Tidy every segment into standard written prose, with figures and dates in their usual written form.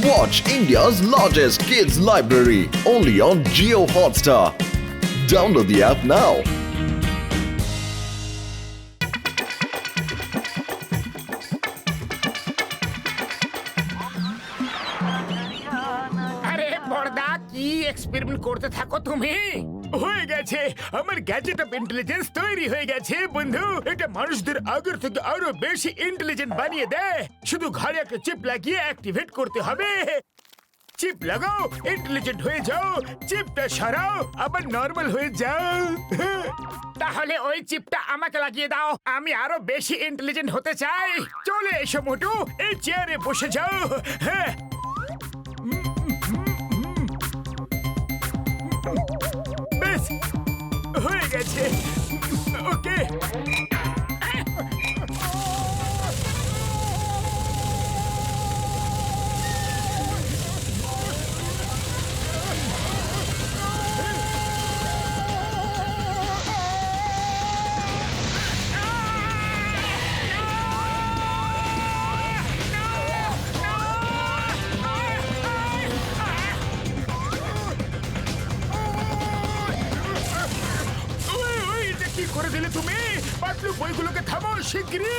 Watch India's largest kids library only on Jio Hotstar. Download the app now. আরে বড়দা কি experiment করতে থাকো তুমি? হয়ে গেছে, আমার গ্যাজেট অফ ইন্টেলিজেন্স তৈরি হয়ে গেছে বন্ধু। এটা মানুষদের আগের থেকে আরো বেশি ইন্টেলিজেন্ট বানিয়ে দেয়। শুধু ঘরে একটা চিপ লাগিয়ে অ্যাক্টিভেট করতে হবে। চিপ লাগাও, ইন্টেলিজেন্ট হয়ে যাও। চিপটা সরাও, আবার নরমাল হয়ে যাও। তাহলে ওই চিপটা আমাকে লাগিয়ে দাও, আমি আরো বেশি ইন্টেলিজেন্ট হতে চাই। চলে এসো মোটু, এই চেয়ারে বসে যাও। হ্যাঁ, বেশ হয়ে গেছে। ওকে, এটা কি করে দিলে তুমি? পাতলু বইগুলোকে থামাও শিগগিরই।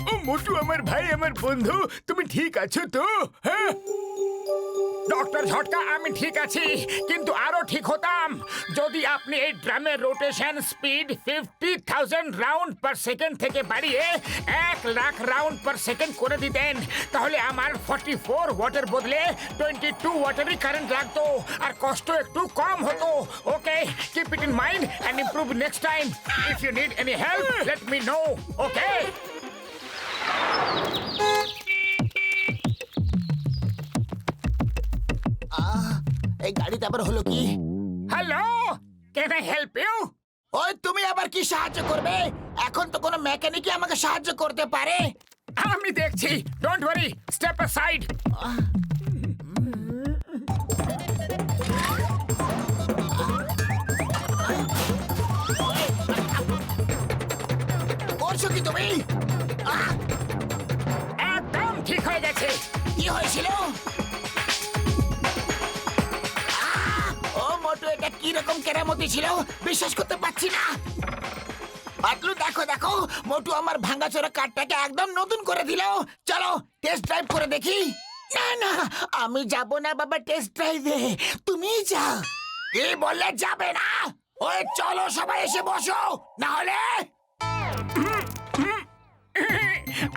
ও মোটু, আমার ভাই, আমার বন্ধু, তুমি ঠিক আছো তো? হ্যাঁ ডক্টর ঝটকা, আমি ঠিক আছি, কিন্তু আরো ঠিক হতাম যদি আপনি এই ড্রামের rotation speed 50,000 round per second থেকে বাড়িয়ে 1,00,000 রাউন্ড পার সেকেন্ড করে দিতেন। তাহলে আমার 44 ওয়াটের বদলে 22 ওয়াটেরই কারেন্ট লাগতো, আর কষ্ট একটু কম হতো। Okay, keep it in mind and improve next time. If you need any help let me know. Okay, এই গাড়িতে আবার হলো কি? Hello, can I help you? ওই তুমি আবার কি সাহায্য করবে? এখন তো কোনো মেকানিকই আমাকে সাহায্য করতে পারে। আমি দেখছি, ডোন্ট ওয়ারি, স্টেপ অ্যাসাইড। করছো কি তুমি? একদম ঠিক হয়ে গেছে। কি হয়েছিল? ও মোটু, এটা কি রকম কেরামতি ছিল? বিশ্বাস করতে পারছি না। পাতলু, দেখো দেখো, মোটু আমার ভাঙাচোরা কারটাকে একদম নতুন করে দিল। চলো টেস্ট ড্রাইভ করে দেখি। না না, আমি যাব না বাবা টেস্ট ড্রাইভে, তুমিই যাও। কি বললে যাবে না? ওই চলো সবাই এসে বসো, না হলে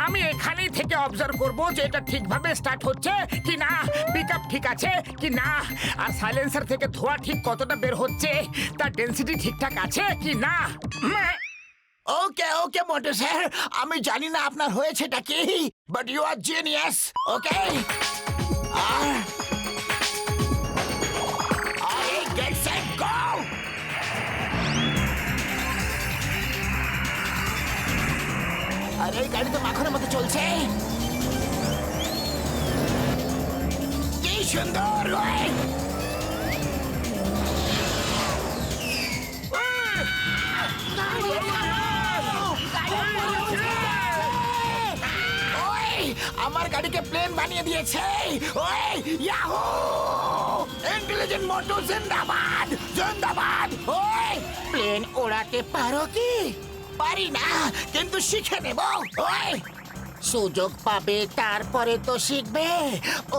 আমি এখানেই থেকে অবজার্ভ করব যে এটা ঠিকভাবে স্টার্ট হচ্ছে কি না, পিকআপ ঠিক আছে কি না, আর সাইলেন্সার থেকে ধোঁয়া ঠিক কতটা বের হচ্ছে, তার ডেনসিটি ঠিকঠাক আছে কি না। ওকে ওকে মোটু স্যার, আমি জানি না আপনার হয়েছেটা কি, but you are genius. Okay, আর গেট সেট গো। আরে এই গাড়ি তো মাখনের মতো চলছে। কি সুন্দর! ওই আমার গাড়িকে প্লেন বানিয়ে দিয়েছে। ওই ইয়াহু! ইন্টেলিজেন্ট মোটু জিন্দাবাদ জিন্দাবাদ। ওই প্লেন ওড়াতে পারো কি? পারি না, কিন্তু শিখে নেব। ওই সুযোগ পাবে, তারপরে তো শিখবে।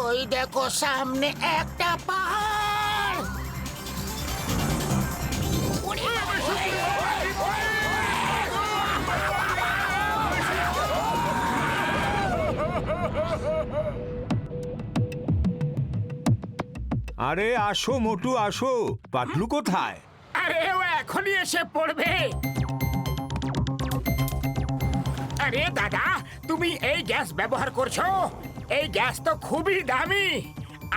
ওই দেখো সামনে একটা পাহাড়। ওরে বাবা, ওই, ওই, ওই, আরে আসো মোটু, আসো। পাতলু কোথায়? আরে ও এখনই এসে পড়বে। আরে দাদা, তুমি এই গ্যাস ব্যবহার করছো? এই গ্যাস তো খুবই দামি।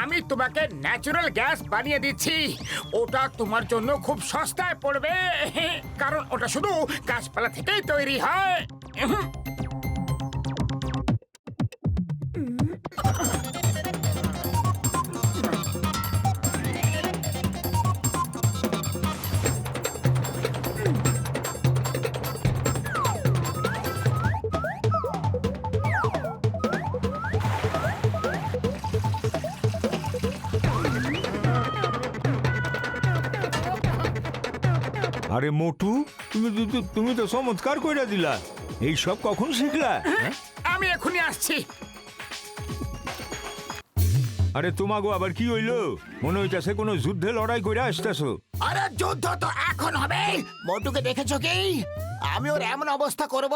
আমি তোমাকে ন্যাচারাল গ্যাস বানিয়ে দিচ্ছি। ওটা তোমার জন্য খুব সস্তায় পড়বে, কারণ ওটা শুধু গাছপালা থেকেই তৈরি হয়। আরে মোটু, তুমি তো চমৎকার কইরা দিলা। এই সব কখন শিখলা? আমি এখনই আসছি। আরে তোমাগো আবার কি হইলো? মনে হইতাছে কোনো যুদ্ধে লড়াই কইরা আসতেছো। আরে যুদ্ধ তো এখন হবে। মোটুকে দেখেছো কি? আমি ওর এমন অবস্থা করব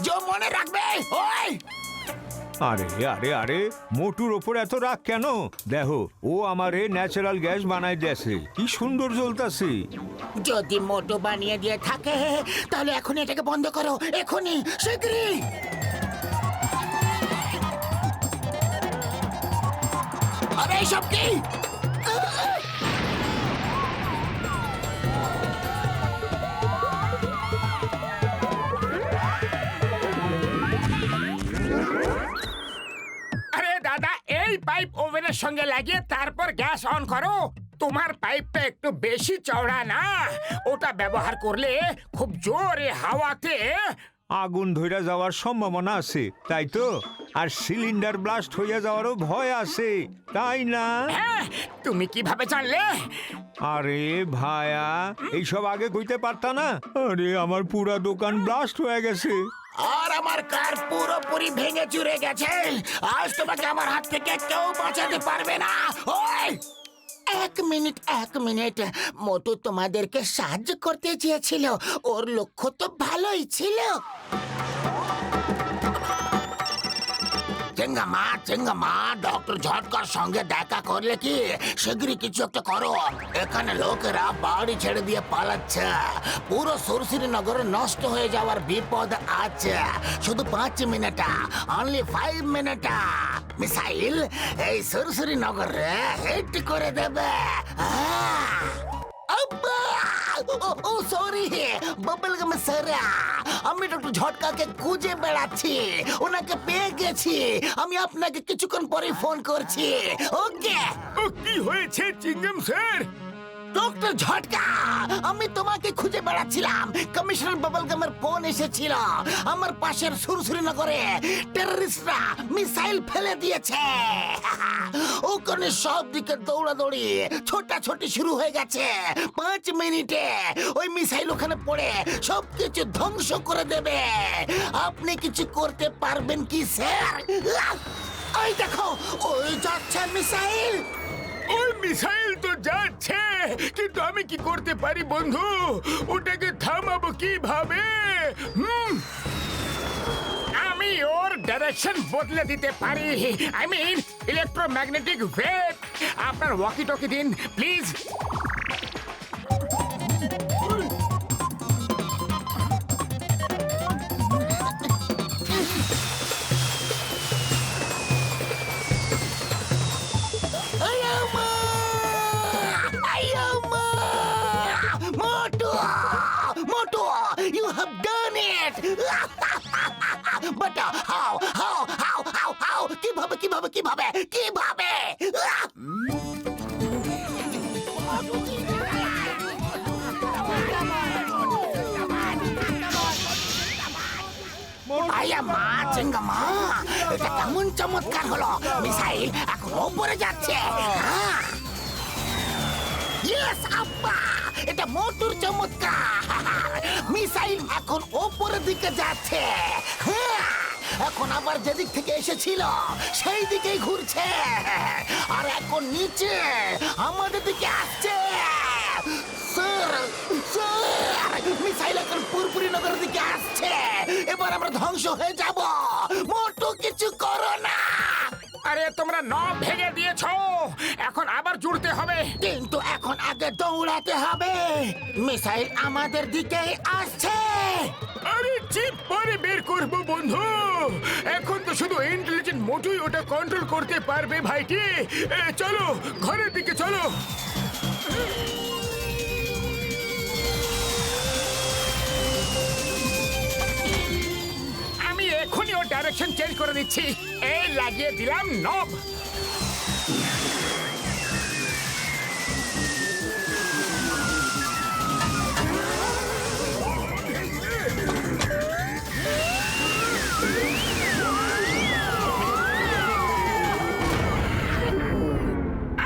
যে ও মনে রাখবে। ওই আরে আরে আরে, মোটুর ওপর এত রাগ কেন? দেখো, ও আমারে ন্যাচারাল গ্যাস বানাই দিয়েছে, কি সুন্দর জ্বলতাছে। যদি মোটু বানিয়ে দিয়ে থাকে তাহলে এখন এটাকে বন্ধ করো, এখনই, শীঘ্রই। আরে এইসব কি? আরে দাদা, এই পাইপ ওভেনের সঙ্গে লাগিয়ে তারপর গ্যাস অন করো। তোমার পাইপটা একটু বেশি চওড়া না, ওটা ব্যবহার করলে খুব জোরে হাওয়াতে আগুন ধইরা যাওয়ার সম্ভাবনা আছে, তাই তো? আর সিলিন্ডার ব্লাস্ট হইয়া যাওয়ারও ভয় আছে, তাই না? হ্যাঁ, তুমি কিভাবে জানলে? আরে ভায়া, এইসব আগে কইতে পারতা না? আরে আমার পুরা দোকান ব্লাস্ট হয়ে গেছে। আর আমার কার পুরোপুরি ভেঙে চুরে গেছে। আজ তোমাকে আমার হাত থেকে কেউ বাঁচাতে পারবে না। ওই এক মিনিট, মোটু তোমাদেরকে সাহায্য করতে চেয়েছিল, ওর লক্ষ্য তো ভালোই ছিল। চেঙ্গামা, ডক্টর ঝটকার সঙ্গে দেখা করলে কি? শীঘ্রই কিছু একটা করো। এখানে লোকেরা বাড়ি ছেড়ে দিয়ে পালাচ্ছে। পুরো সুরসুরি নগর নষ্ট হয়ে যাওয়ার বিপদ আছে। শুধু 5 মিনিট, অনলি 5 মিনিট। মিসাইল এই সুরসুরি নগরে হিট করে দেবে। ও সরি, বাবল গাম সারা। আমি ডক্টর ঝটকাকে খুঁজে বেড়াচ্ছি, ওনাকে পেয়ে গেছি। আমি আপনাকে কিছুক্ষণ পরে ফোন করছি। ওকে। ও, কি হয়েছে চিঙ্গম স্যার? ডক্টর ঝটকা, আমি তোমাকে খুঁজে বেড়াচ্ছিলাম। কমিশনার বাবলগামের ফোন এসেছিল। আমার পাশের সুরসুরি নগরে টেররিস্টরা মিসাইল ফেলে দিয়েছে। ওখানে সব দিকে দৌড়াদৌড়ি, ছোটাছুটি শুরু হয়ে গেছে। 5 মিনিটে ওই মিসাইল ওখানে পড়ে সবকিছু ধ্বংস করে দেবে। আপনি কিছু করতে পারবেন কি স্যার? ওই দেখো, ওই যাচ্ছে মিসাইল। ওই মিসাইল তো যাচ্ছে, কিন্তু আমি কি করতে পারি বন্ধু? ওটাকে থামাবো কিভাবে? আমি ওর ডাইরেকশন বদলে দিতে পারি। I mean electromagnetic wave. আপনার ওয়াকি টকি দিন please. Motu, you have done it! But how? কিভাবে? আয়া মা, চেঙ্গামা, এটা কেমন চমৎকার হলো। মিসাইল এখন ওপরে যাচ্ছে। ইয়েস আব্বা, এটা মোটুর চমৎকার। মিসাইল এখন ওপরের দিকে যাচ্ছে। এখন আবার যেদিক থেকে এসেছিল সেই দিকেই ঘুরছে। আর এখন নিচে আমাদের দিকে আসছে। স্যার, মিসাইল এখন পুরপুরি নগরের দিকে আসছে। এবার আমরা ধ্বংস হয়ে যাব। মোটু কিছু করো না। আরে তোমরা নব ভেঙে দিয়েছো, এখন আবার জুড়তে হবে। কিন্তু এখন আগে দৌড়াতে হবে। মিসাইল আমাদের দিকেই আসছে। আরে চিপ পরে বের করবো বন্ধু। এখন তো শুধু ইন্টেলিজেন্ট মোটুই ওটা কন্ট্রোল করতে পারবে ভাইটি। চলো ঘরের দিকে চলো। আমি এখনই ওর ডাইরেকশন চেঞ্জ করে দিচ্ছি। এই লাগিয়ে দিলাম নব।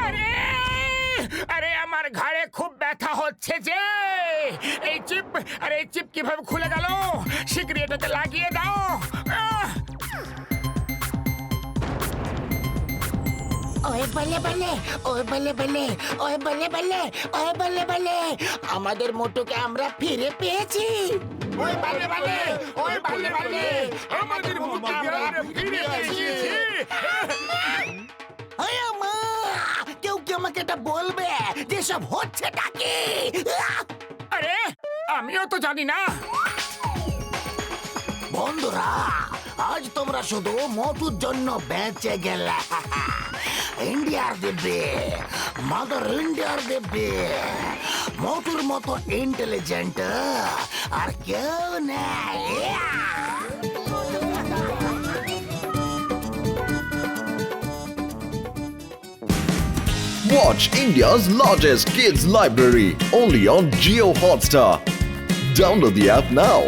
আরে আরে আমার ঘাড়ে খুব ব্যথা হচ্ছে যে। এই চিপ আরে এই চিপ কিভাবে খুলে গেল? শীঘ্রই এটাকে লাগিয়ে দাও। আহ! ওই বলে বলে, ওই বলে বলে, ওই বলে বলে, ওই বলে বলে, আমাদের মোটুকে আমরা ফিরে পেয়েছি। ওই বলে বলে, ওই বলে বলে, আমাদের মোটুকে আমরা ফিরে পেয়েছি। আয় মা, কেউ কি আমাকে এটা বলবে যে সব হচ্ছেটা কি? আরে আমিও তো জানি না। বন্ধুরা, আজ তোমরা শুধু মোটুর জন্য বেঁচে গেলে। ইন্ডিয়ার দিব্যে, মাদার ইন্ডিয়ার দিব্যে, মোটুর মতো ইন্টেলিজেন্ট আর কেউ নেই। Watch India's largest kids library only on Geo Hotstar. Download the app now.